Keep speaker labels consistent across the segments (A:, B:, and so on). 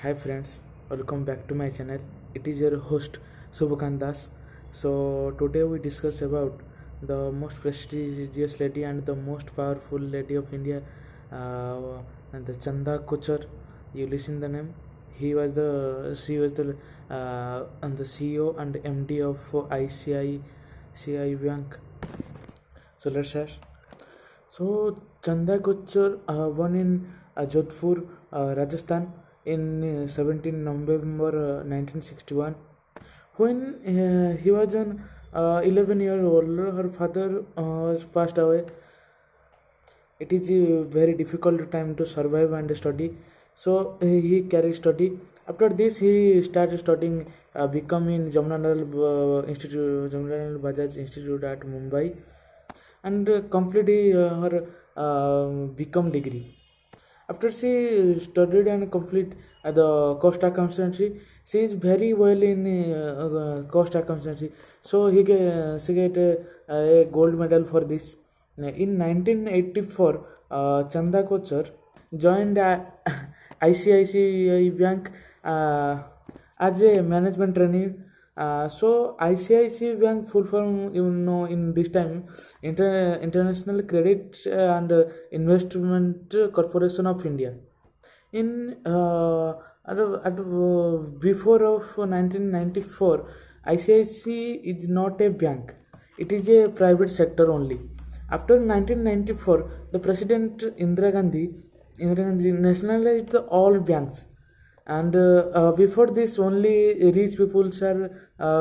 A: Hi friends, welcome back to my channel. It is your host Subhakant Das. So today we discuss about the most prestigious lady and the most powerful lady of India, and the Chanda Kochar. You listen the name. He was the and the CEO and MD of ICICI Bank. So let's start. So Chanda Kochar born in Jodhpur, Rajasthan in 17 November 1961. When he was an 11-year old, her father passed away. It is a very difficult time to survive and study. So he carried study. After this, he started studying become in Jamunalal Bajaj Institute at Mumbai, and completed her become degree. After she studied and complete the cost accountancy, she is very well in cost accountancy. So she get a gold medal for this. In 1984, Chanda Kochar joined ICICI Bank as a management trainee. So ICICI Bank full form, in this time, International Credit and Investment Corporation of India. In before of 1994, ICICI is not a bank; it is a private sector only. After 1994, the President Indira Gandhi nationalized all banks, and before this only rich people are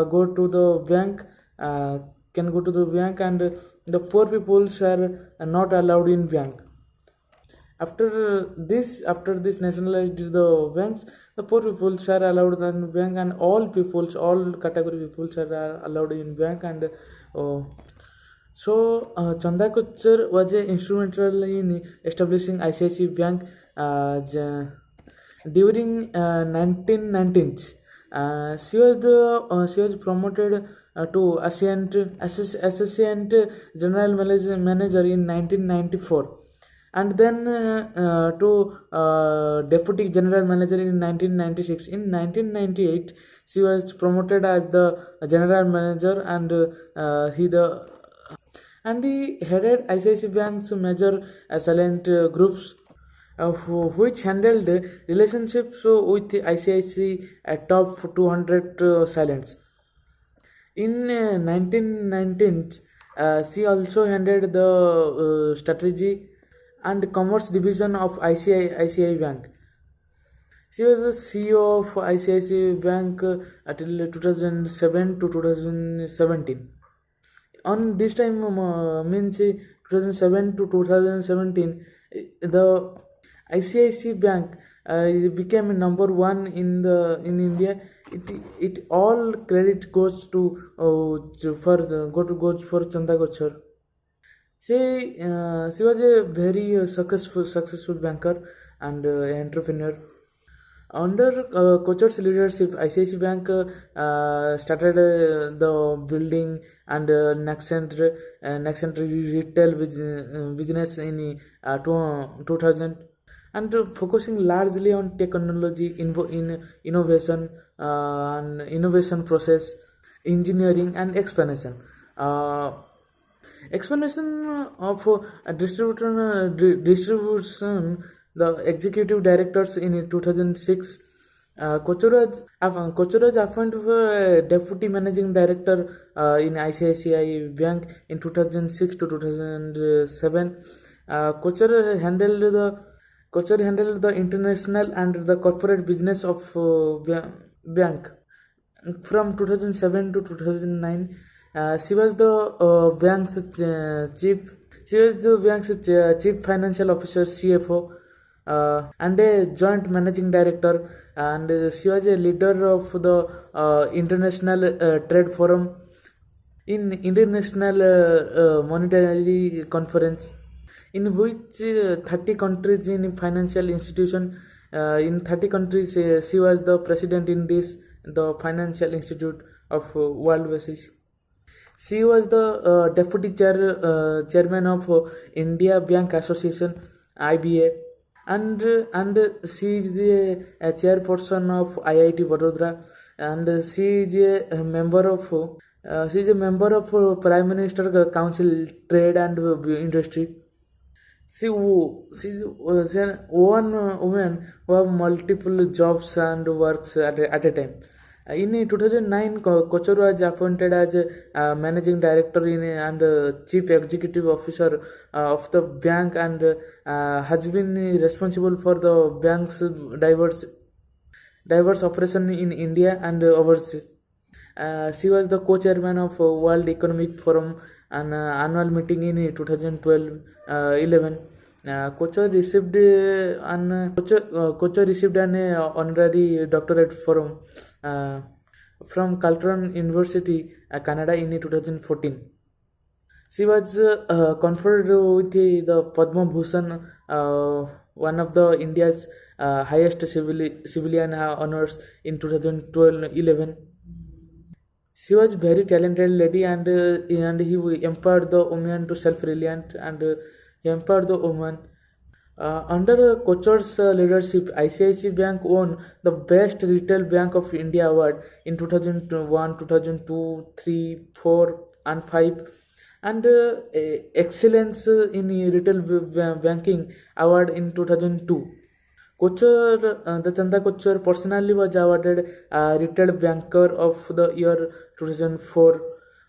A: go to the bank, uh, can go to the bank, and the poor people are not allowed in bank. After this nationalized the banks, the poor people are allowed in bank, and all category people are allowed in bank. And Chanda Kochar was instrumental in establishing ICICI Bank during 1919s. She was promoted to assistant general manager in 1994, and then to deputy general manager in 1996. In 1998, she was promoted as the general manager, and he headed ICICI Bank's major silent groups, which handled relationships with ICICI top 200 silents. In 1919, she also handled the strategy and commerce division of ICICI Bank. She was the CEO of ICICI Bank until 2007 to 2017. On this time, means 2007 to 2017, the ICICI Bank became number one in India. It all credit goes to goes for Chanda Kochar. She was a very successful banker and entrepreneur. Under Kochard's leadership, ICICI Bank started the building and nascent retail business in 2000, and focusing largely on technology, in innovation, and innovation process, engineering, and expansion. Uh, Explanation of distribution, the executive directors in 2006. Kochuraj appointed deputy managing director in ICICI Bank in 2006 to 2007. Kochar handled the international and the corporate business of bank from 2007 to 2009. She was the bank's chief. She was the bank's chief financial officer (CFO) and a joint managing director. And she was a leader of the International Trade Forum in International Monetary Conference, in which 30 countries in financial institution. In 30 countries, she was the president in the financial institute of world basis. She was the chairman of India Bank Association (IBA). and she is a chairperson of IIT Vadodara, and she is a member of Prime Minister Council Trade and Industry. She is one woman who have multiple jobs and works at a time. In 2009, Kochur was appointed as managing director and chief executive officer of the bank, and has been responsible for the bank's diverse operation in India and overseas. She was the co-chairman of World Economic Forum and annual meeting in 2012 11. Kocher received an honorary doctorate from Caltron University, Canada in 2014. She was conferred with the Padma Bhushan, one of the India's highest civilian honors in 2012-11. She was very talented lady, and he empowered the women to self-reliant, and he empowered the woman. Under Kochur's leadership, ICICI Bank won the Best Retail Bank of India award in 2001, 2002, 3, 4, and 5, and Excellence in Retail Banking award in 2002. The Chanda Kochur personally was awarded Retail Banker of the Year 2004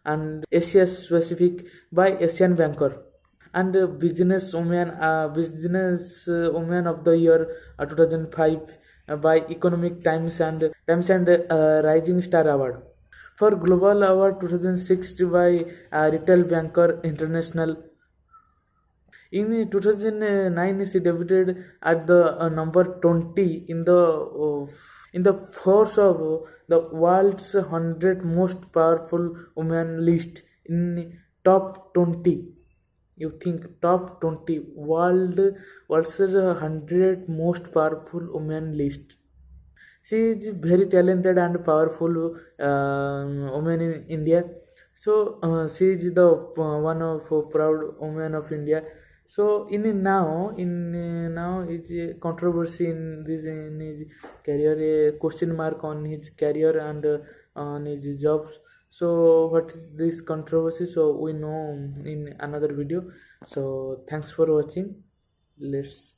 A: and Asia Pacific by Asian Banker, and Business Woman of the Year 2005 by Economic Times and Rising Star Award. For Global Award 2006 by Retail Banker International. In 2009, she debuted at the number 20 in the force of the world's 100 most powerful women list in top 20. You think top 20 world's 100 most powerful women list. She is very talented and powerful woman in India. So she is the one of proud woman of India. So now it's a controversy in his career, a question mark on his career and on his jobs. So what is this controversy? So we know in another video. So thanks for watching. Let's